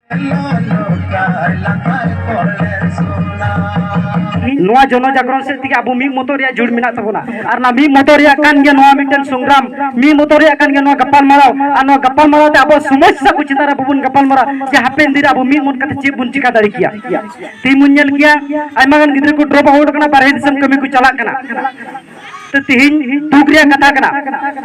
नोआ जन जागरण से ती अब मी मतो रे जुड़ मिना तबना और ना मी मतो रे कान गे नोआ मिटन संग्राम मी मतो रे कान गे नोआ गप्पल माराव और नोआ गप्पल माराव ते अब समस्या को चितारा बबुन गप्पल मारा जे हापेन दिन अब मी मन कते चे बुन चिका दाड़ी किया ती मुन्यल किया आयमा गन गिद्र को ड्रॉप आउट कना बारहे दिसम कमी को चला कना तो तिहिन दुगरिया कथा कना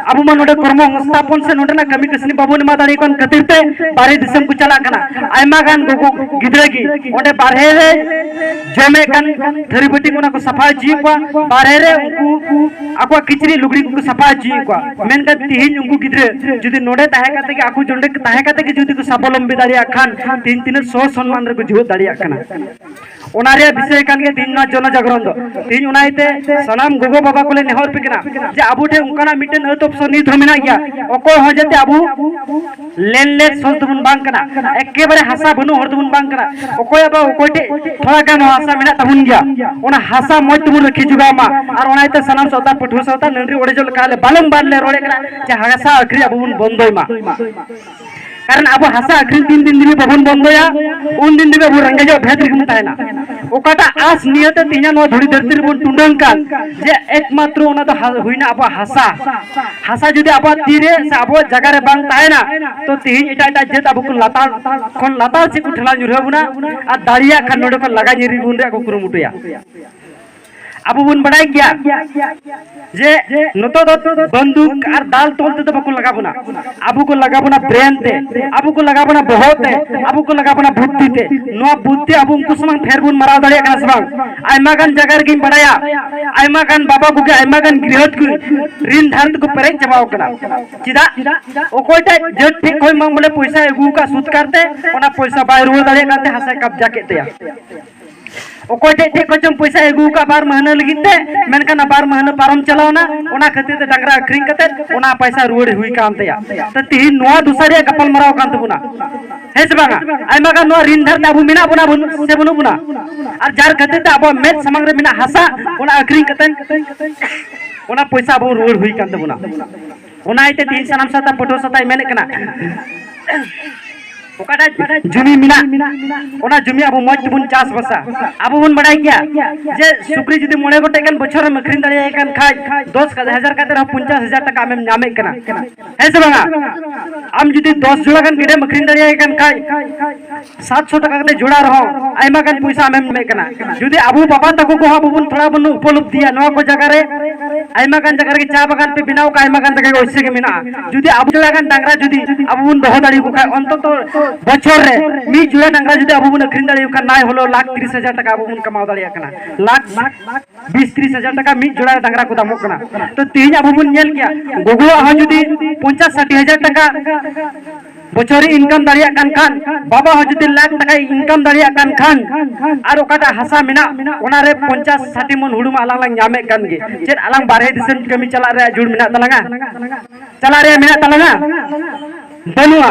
अब मन नोडे कर्म संस्थापन से नोडे कमी कसनी बाबू ने मादारी कोन कतिरते बारे दिसम को चला कना आयमा गान गोगो गिद्रे की ओडे बारहे रे जमे कान थरीबटी कोना को सफा जी को बारहे रे उनको आको किचरी लुगड़ी को सफा जी को मेन का तिहिन उनको गिद्रे जदी नोडे ताहे काते के आको जोंडे ताहे काते के जदी को साबलम्बी दाड़िया खान तीन तीन सो सम्मान रे को जीव दाड़िया कना ओनारे विषय कान के दिन ना जन जागरण दो तीन उनाइते सनाम गोगो बाबा कोले नेहर पिकना जे आबू ठे उनकाना मिटन अत ऑप्शन नि धमिना गया ओको हो जते आबू लेन लेन संतबुन बांग कना एके बारे हासा बनु हरदबुन बांग कना ओकोय बा ओकोटे थोड़ा गान हासा मेना तबुन गया ओना हासा मoj तुबुन रखी जुगा मा और ओनाइते सनाम सौता पठु सौता नंरी ओडे जल काले बालम बारले रोडे कना जे हासा अखरी आबुन बंदोय मा कारण अब हासा अखरीन तीन दिन दिबे बबन बंदोया उन दिन दिबे रंगे जो भेद रिगम तायना ओकाटा आस नियते तिना नो धुड़ी धरती बन टुंडंग कान जे एकमात्र ओना तो हुइना अब हासा हासा जदि अब तीरे से अब जगह रे बांग तायना तो तिहिन एटा एटा जेत अब को लातार खन लातार से को ठला जुरबुना आ दाड़िया खान नोडे को लगा जिरि बुन रे को कुरुमुटुया अब बुन बड़ाई किया जे नतो दो बंदूक और दाल तोलते तो बको लगाबुना अबु को लगाबुना ब्रेन ते अबु को लगाबुना बहुत है अबु को लगाबुना बुद्धि ते नो बुद्धि अबु उनको समंग फेरबुन मराव दड़िया का समंग आयमा गन जगर की बड़ाया आयमा गन बाबा को के आयमा गन गृहत को ऋण धारत को परे चबाव कना चिदा ओकोटा जट ठीक होय मंग बोले पैसा एगु का सूद करते ओना पैसा बाय रुल दड़िया करते हसे कब्जा केते ओकोटे टे कोचम पैसा एगु का बार महीना लगिते मेनका ना बार महीना पारम चलावना ओना खातिर ते डंगरा अखरिंग कते ओना पैसा रुड़ हुई कांतया त तिहि नोआ दुसरिया गपल मराव कांत बुना हे से बागा आइमा का नोआ ऋण धर ताबु मिना बुना बुन से बुनु बुना और जार खातिर ते अब मेट समंग रे मिना हासा ओना अखरिंग कते ओना पैसा अब रुड़ हुई कांत बुना ओना इते तीन सनाम साता पटो साता मेने कना ओकाटा जुमी मिना ओना जुमी अब मज बुन चास बसा अब बुन बड़ाई किया जे सुक्री जदी मोड़े गोटे कन बछर में खरीन दाड़िया कन खाय 10,000 का तरह 50,000 टका में नामे कना है से बांगा आम जदी 10 जोड़ा कन गिडे में खरीन दाड़िया कन खाय 700 टका कते जोड़ा रहो आइमा कन पैसा में कना जदी अबु बाबा तको को अब बुन थोड़ा बन उपलब्धिया नो को जगह रे आइमा कन जगह के चा बागान पे बिनाव का आइमा कन जगह ओइसे के मिना जदी अबु जोड़ा कन डांगरा जदी अब बुन दह दाड़ी को खाय अंत तो बछर रे मी जुड़ा डांगरा जदी अब बुन खरीन दाड़िया कन नाय होलो 1,30,000 टका अब बुन कमाव दाड़िया कना 1,20,000-30,000 टका मी जुड़ा डांगरा को दामो कना तो तीन अब बुन नेल किया गोगो आ जदी 50-60,000 टका बछरी इनकम दाड़िया कान खान बाबा हो जदी लाख टका इनकम दाड़िया कान खान और ओकाटा हासा मिना ओना रे 50-60 मन हुडुम आलांग लांग नामे कान गे चेत आलांग बारहे दिसन कमी चला रे जुड़ मिना तलंगा चला रे मिना तलंगा बनुआ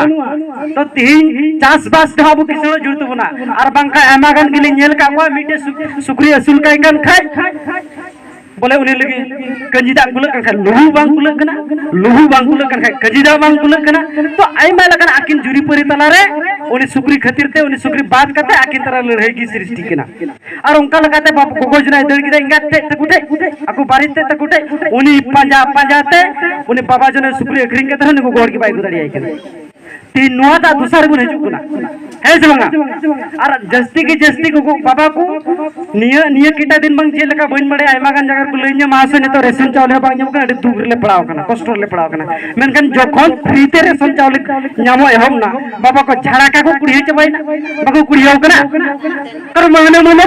तो तीन चास बास द अब किसनो जुड़त बुना और बांका एमा गन गिली नेल का को मिटे सुक्री असूल काई गन खाय बोले उनी लगी कंजीदा कुल कन लुहु बांग कुल कना लुहु बांग कुल कन कंजीदा बांग कुल कना तो आइमा लगन आकिन जुरी परी तला रे उनी सुक्री खातिर ते उनी सुक्री बात करते आकिन तरह लड़ाई की सृष्टि केना और उनका लगाते बाप गोगो जना दड़ के इंगा ते तकुटे आको बारिते तकुटे उनी पंजा पंजाते उनी बाबा जने सुक्री अखरिंग के तरह गोगोड़ की बाई गुदड़ी आई के तीन नोटा दूसर गुण हिजुकुना है जमंगा और जस्ती की जस्ती को बाबा को निय किटा दिन बंग जे लका बइन बड़े आइमा गन जगह को लइने मासो ने तो रेशन चावल बांग जम का दुग ले पड़ाव कना कष्ट ले पड़ाव कना मेनकन जखन फ्रीते रेशन चावल न्यामो एहम ना बाबा को झाड़ा का को कुड़ी चबाई ना बाको कुड़ी हो कना कर महीने महीने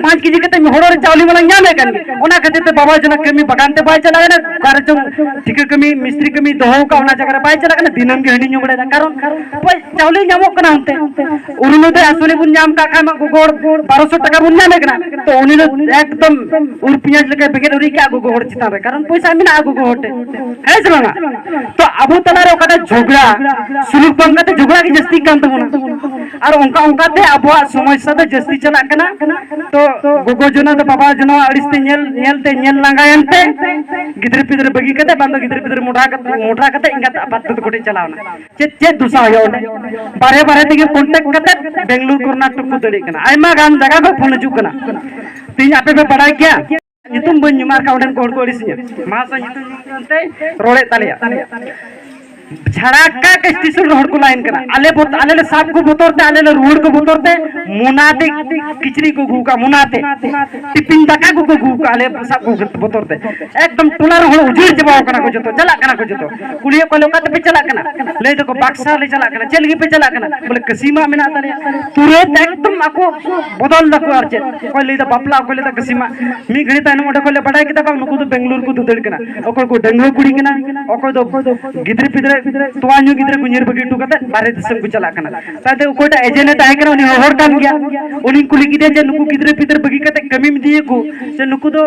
5 केजी कते होड़ो रे चावल वाला न्यामे कन ओना कते ते बाबा जना कमी बगान ते बाय चला ना कार जम ठीक कमी मिस्त्री कमी दोहो का ओना जगह बाय चला ना दिनम के हणी बड़े कारण पय चावल न्यामो कना होते उरुनो ते असले बुन न्याम का खामा गोगोड़ 1200 टका बुन न्यामे कना तो उनी एकदम उर पियाज लगे बेगे उरी का गोगोड़ चिता रे कारण पैसा मिना गोगोड़ है जमाना तो अबु तलारे ओकाटे झगड़ा सुलुक बंगाते झगड़ा की जस्ती कांत बुना और उनका ते अबुआ समस्या ते जस्ती चला कना तो गोगो जना तो बाबा जना अड़िसते नेल लांगायनते गिद्र पिद्र बगी कते बांदो गिद्र पिद्र मोटा कते इंगा बात तो कोटे चलावना चे चेक दुसा हो बारे बारे तेगे कॉन्टेक्ट कते बेंगलुरु कर्नाटक को दड़ी कना आयमा गान जगह को फोन हजू कना तीन आपे पे बड़ा क्या नितुम बन जुमार का उडन कोड कोडिस मासा नितुम ते रोड़े तालिया झड़ाका के स्टेशन रोड को लाइन करा आले साहब को बोतरते आले रोड को बोतरते मुनाते किचड़ी को गुका मुनाते टिफिन दका को गुका आले साहब को बोतरते एकदम टोला रो उजुर जबाव कना को जतो चला कना को जतो कुलिया को लोका पे चला कना ले देखो बक्सा ले चला कना चलगी पे चला कना बोले कसीमा मेना ताले तुरंत एकदम आको बदल दको और चे कोई ले बापला कोई ले कसीमा मी घड़ी तान मोडे कोले बड़ाई किता बाग नुकु तो बेंगलुरु को दुदड़ कना ओको को डंगो कुड़ी कना ओको तो गिद्री पिद्रे तोवान्यू गिद्रे को निर बगी टुकते बारे दिसम को चला कना ताते कोटा एजेंट ताहे कना उनी होर कान गया उनी कुली गिदे जे नुकु गिद्रे पिद्रे बगी कते कमी में दिए को से नुकु तो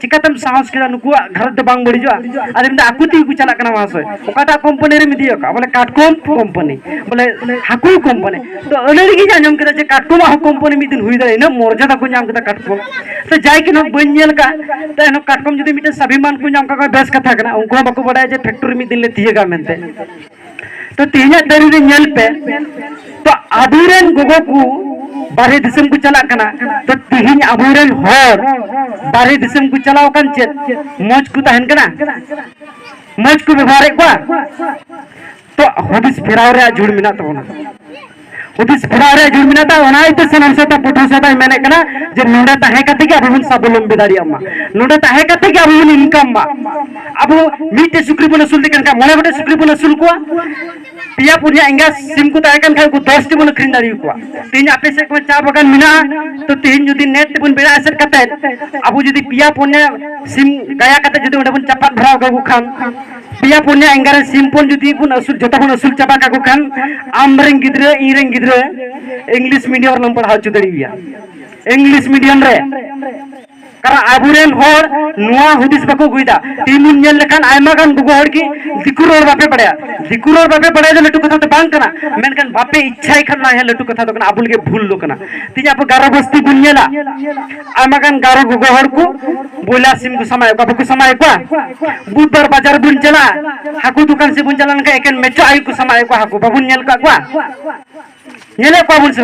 चिकातम साहस केदा नुकु घर दो बांग बड़ी जो आदि में आकुति को चला कना वहां से ओकाटा कंपनी रे में दियो का बोले काटकोम कंपनी बोले हाकु कंपनी तो अनरी की जानम केदा जे काटकोम हा कंपनी में दिन हुई दे न मर्यादा को नाम केदा काटकोम तो जाय कि न बन्यल का तो न काटकोम जदी मिटे स्वाभिमान को नाम का बेस कथा कना उनको बाको बड़ा जे फैक्ट्री में दिन ले दिएगा मेनते तो तीना दरी रे नेल पे तो आबुरेन गोगो को बारे दिसम को चला कना तो तिहिन आबुरेन होर बारे दिसम को चलाओ कन चेत मौज को तहन कना मौज को व्यवहार को तो हदिस फेराव रे जुड़ मिना तो ना हदिस फेराव रे जुड़ मिना ता ओनाय तो सनम सता पठो सता मेने कना जे नोडे ताहे कते के अबुन साबलम बेदारी अम्मा नोडे ताहे कते के अबुन इनकम मा अबु मीटे सुक्री बन सुल दिकन का मोले बटे सुक्री बन सुल को पिया पुनिया इंगा सिम को ताहे कन का को 10 टी बन खरीदारी को तीन आपे से को चा बगान मिना तो तीन जदी नेट बन बेड़ा असर कते अबु जदी पिया पुनिया सिम गया कते जदी ओडे बन चपात भराव का खान पिया पुनिया इंगारे सिम पोन जदी बन असुल जता बन असुल चपा का खान आमरें गिद्रे इरें गिद्रे इंग्लिश मीडियम लम पढ़ाव चुदड़ी गया इंग्लिश मीडियम रे करा आबुरेन होर नुआ हुदिस बको गुइदा टीमुन नेल लेखान आयमा गान गुगो हड़ की दिकुरोर बापे पड़या जो लटू कथा तो बांग कना मेनकन बापे इच्छा खन ना है लटू कथा तो कना आबुल के भूल लो कना तिजा आप गारो बस्ती बुनियला आयमा गान गारो गुगो हड़ को बोला सिम को समय को समय को बुधवार बाजार बुन चला हाकू दुकान से बुन चला का एकन मेचो आई को समय को हाकू बाबुन नेल का नेले को बुन से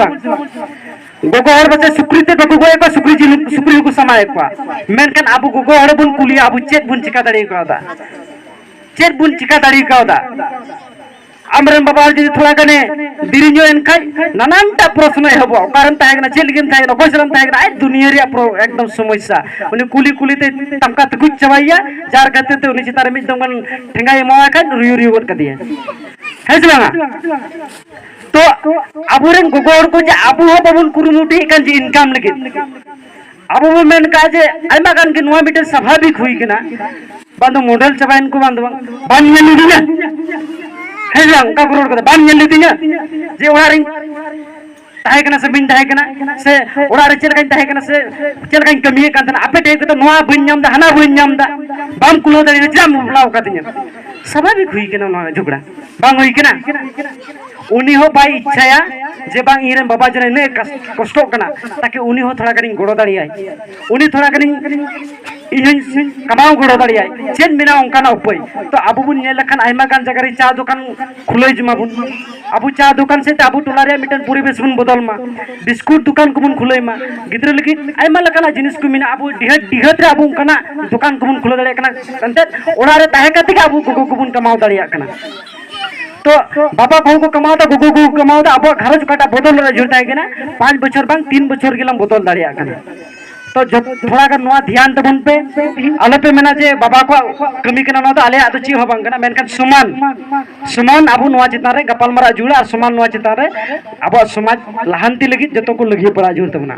गोगो हड़ बचे सुक्रीते बको गोए को सुक्री को समय को मेनकन आबु गोगो हड़ बुन कुली आबु चेत बुन चिका दाड़ी को दा चेत बुन चिका दाड़ी को दा आमरन बाबा जदी थोड़ा गने दिरिño en खाय नानानटा प्रश्न हबो कारण ताहे गना चेल गिन ताहे गना कोसरम ताहे गना दुनिया रे एकदम समस्या उनी कुली कुली ते तमका तकुच चवाइया जार गते ते उनी चितार मिज दंगन ठेंगाय मावा खान रुयु रुयु गत कदिया है जला तो आबुरेन गोगोर को जे आबु हो बाबुन कुरुमुटी कान जे इनकम लगे आबु मेन का जे आइमा गान के नुवा मिटे स्वाभाविक हुई किना बांदो मॉडल चबाइन को बांदो बान नेली दिना है जला का करोड़ को बान नेली दिना जे ओरारिन ताहे कना से बिन ताहे कना से ओरारे चेल काइन ताहे कना से चेल काइन कमी कान आपे टे को तो नुवा बन नाम दा हना बन नाम दा बाम कुलो दरी जाम लाव का दिना स्वाभाविक हुई किना नुवा झगड़ा बांग हुई किना उनी हो बाई इच्छाया जे बांग इरेन बाबा जने ने कष्टो कना ताकि उनी हो थोड़ा करिन गोड़ो दाड़ी आई उनी थोड़ा करिन इहन कमाओ गोड़ो दाड़ी आई चेन बिना उनका ना उपय तो आबु बुन ने लखन आइमा गान जगह रे चा दुकान खुलई जमा बुन आबु चा दुकान से आबु टोला रे मिटन परिवेश बुन बदल मा बिस्कुट दुकान को बुन खुलई मा गिद्र लगी आइमा लखना जिनिस को मिना आबु डिहत रे आबु कना दुकान को बुन खुलो दाड़ी कना अंते ओड़ा रे ताहे कति आबु को बुन कमाओ दाड़ी कना तो बाबा बहु को कमाओ गुगु को कमाओ अब घर काटा बदल जुड़ता है ना 5 बछर बांग 3 बछर गिलम बदल दाड़िया कना तो जब थोड़ा कर नुआ ध्यान तबन पे आले पे मेना जे बाबा को कमी कना ना तो आले आतो ची हो बांग कना मेनकन सुमान आबु नुआ चितान रे गपाल मारा जुड़ा और सुमान नुआ चितान रे अब समाज लहांती लगी जतो को लगी पड़ा जुड़ तबना।